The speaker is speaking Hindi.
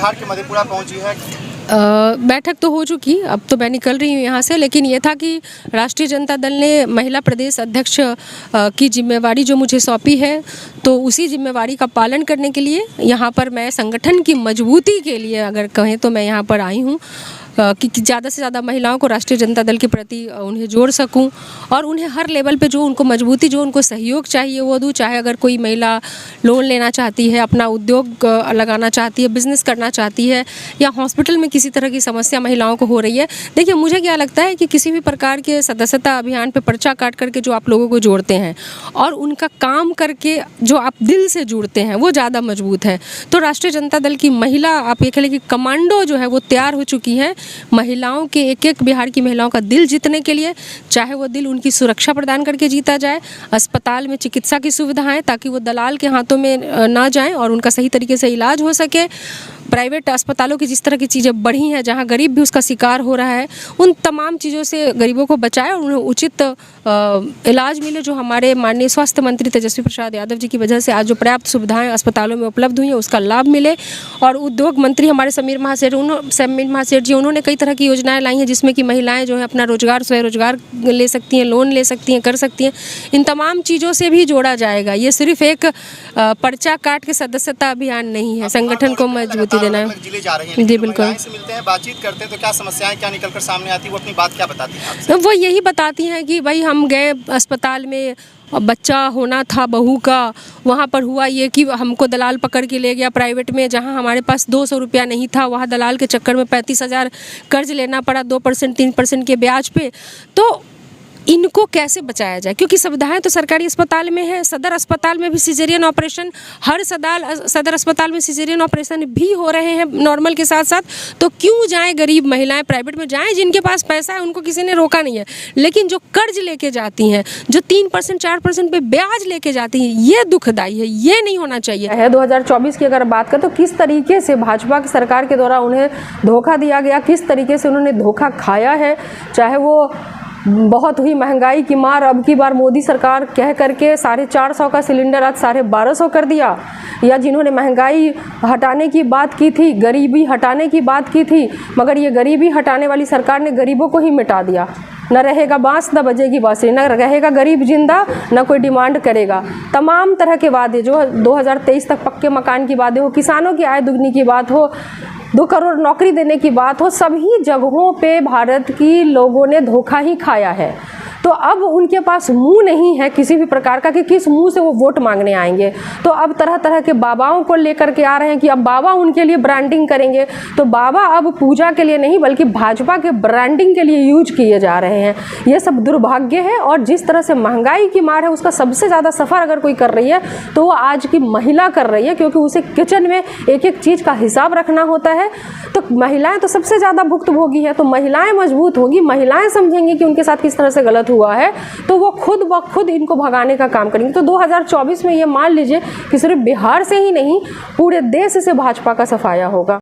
बिहार के मधेपुरा पहुंची है। बैठक तो हो चुकी, अब तो मैं निकल रही हूँ यहाँ से, लेकिन ये था कि राष्ट्रीय जनता दल ने महिला प्रदेश अध्यक्ष की जिम्मेवारी जो मुझे सौंपी है, तो उसी जिम्मेवारी का पालन करने के लिए यहाँ पर मैं संगठन की मजबूती के लिए अगर कहें तो मैं यहाँ पर आई हूँ कि ज़्यादा से ज़्यादा महिलाओं को राष्ट्रीय जनता दल के प्रति उन्हें जोड़ सकूं और उन्हें हर लेवल पे जो उनको मजबूती, जो उनको सहयोग चाहिए वो दूँ। चाहे अगर कोई महिला लोन लेना चाहती है, अपना उद्योग लगाना चाहती है, बिज़नेस करना चाहती है, या हॉस्पिटल में किसी तरह की समस्या महिलाओं को हो रही है। देखिए, मुझे क्या लगता है कि किसी भी प्रकार के सदस्यता अभियान पर पर्चा काट करके जो आप लोगों को जोड़ते हैं और उनका काम करके जो आप दिल से जुड़ते हैं वो ज़्यादा मजबूत है। तो राष्ट्रीय जनता दल की महिला, आप ये कह लें कि कमांडो जो है वो तैयार हो चुकी है महिलाओं के, एक एक बिहार की महिलाओं का दिल जीतने के लिए। चाहे वो दिल उनकी सुरक्षा प्रदान करके जीता जाए, अस्पताल में चिकित्सा की सुविधाएं ताकि वो दलाल के हाथों में ना जाएं और उनका सही तरीके से इलाज हो सके। प्राइवेट अस्पतालों की जिस तरह की चीज़ें बढ़ी हैं, जहां गरीब भी उसका शिकार हो रहा है, उन तमाम चीज़ों से गरीबों को बचाए और उन्हें उचित इलाज मिले। जो हमारे माननीय स्वास्थ्य मंत्री तेजस्वी प्रसाद यादव जी की वजह से आज जो पर्याप्त सुविधाएं अस्पतालों में उपलब्ध हुई हैं उसका लाभ मिले। और उद्योग मंत्री हमारे समीर महासेठ जी, उन्होंने कई तरह की योजनाएं लाई हैं जिसमें कि महिलाएं जो है अपना रोजगार, स्वरोजगार ले सकती हैं, लोन ले सकती हैं, कर सकती हैं। इन तमाम चीज़ों से भी जोड़ा जाएगा। ये सिर्फ एक पर्चा काट के सदस्यता अभियान नहीं है, संगठन को मजबूती देना है। जिले जा रही हैं, जी बिल्कुल। से मिलते हैं, बातचीत करते हैं तो क्या समस्याएं क्या निकल कर सामने आती है, वो अपनी बात क्या बताती हैं? वो यही बताती हैं कि भाई हम गए अस्पताल में, बच्चा होना था बहू का, वहाँ पर हुआ ये कि हमको दलाल पकड़ के ले गया प्राइवेट में, जहाँ हमारे पास 200 रुपया नहीं था, वहाँ दलाल के चक्कर में 35,000 कर्ज लेना पड़ा 2% 3% के ब्याज पे। तो इनको कैसे बचाया जाए, क्योंकि सुविधाएं तो सरकारी अस्पताल में है। सदर अस्पताल में भी सिजेरियन ऑपरेशन, हर सदर अस्पताल में सिजेरियन ऑपरेशन भी हो रहे हैं नॉर्मल के साथ साथ। तो क्यों जाएं गरीब महिलाएं प्राइवेट में? जाएं जिनके पास पैसा है, उनको किसी ने रोका नहीं है। लेकिन जो कर्ज लेके जाती हैं, जो 3% 4% पे ब्याज लेके जाती हैं, ये दुखदाई है, ये नहीं होना चाहिए है। 2024 की अगर बात करें तो किस तरीके से भाजपा की सरकार के द्वारा उन्हें धोखा दिया गया, किस तरीके से उन्होंने धोखा खाया है। चाहे वो बहुत हुई महंगाई की मार, अब की बार मोदी सरकार कह करके 450 का सिलेंडर आज 1250 कर दिया, या जिन्होंने महंगाई हटाने की बात की थी, गरीबी हटाने की बात की थी, मगर ये गरीबी हटाने वाली सरकार ने गरीबों को ही मिटा दिया। न रहेगा बांस न बजेगी बांसुरी, न रहेगा गरीब जिंदा, न कोई डिमांड करेगा। तमाम तरह के वादे, जो 2023 तक पक्के मकान की बातें हो, किसानों की आय दुगनी की बात हो, 2 करोड़ नौकरी देने की बात हो, सभी जगहों पे भारत की लोगों ने धोखा ही खाया है। तो अब उनके पास मुंह नहीं है किसी भी प्रकार का कि किस मुंह से वो वोट मांगने आएंगे। तो अब तरह तरह के बाबाओं को लेकर के आ रहे हैं कि अब बाबा उनके लिए ब्रांडिंग करेंगे। तो बाबा अब पूजा के लिए नहीं बल्कि भाजपा के ब्रांडिंग के लिए यूज किए जा रहे हैं। ये सब दुर्भाग्य है। और जिस तरह से महंगाई की मार है उसका सबसे ज़्यादा सफ़र अगर कोई कर रही है तो वो आज की महिला कर रही है, क्योंकि उसे किचन में एक एक चीज़ का हिसाब रखना होता है। तो महिलाएं तो सबसे ज़्यादा भुक्तभोगी है। तो महिलाएं मजबूत होगी, महिलाएं समझेंगी कि उनके साथ किस तरह से गलत हुआ है, तो वो खुद ब खुद इनको भगाने का काम करेंगे। तो 2024 में ये मान लीजिए कि सिर्फ बिहार से ही नहीं पूरे देश से भाजपा का सफाया होगा।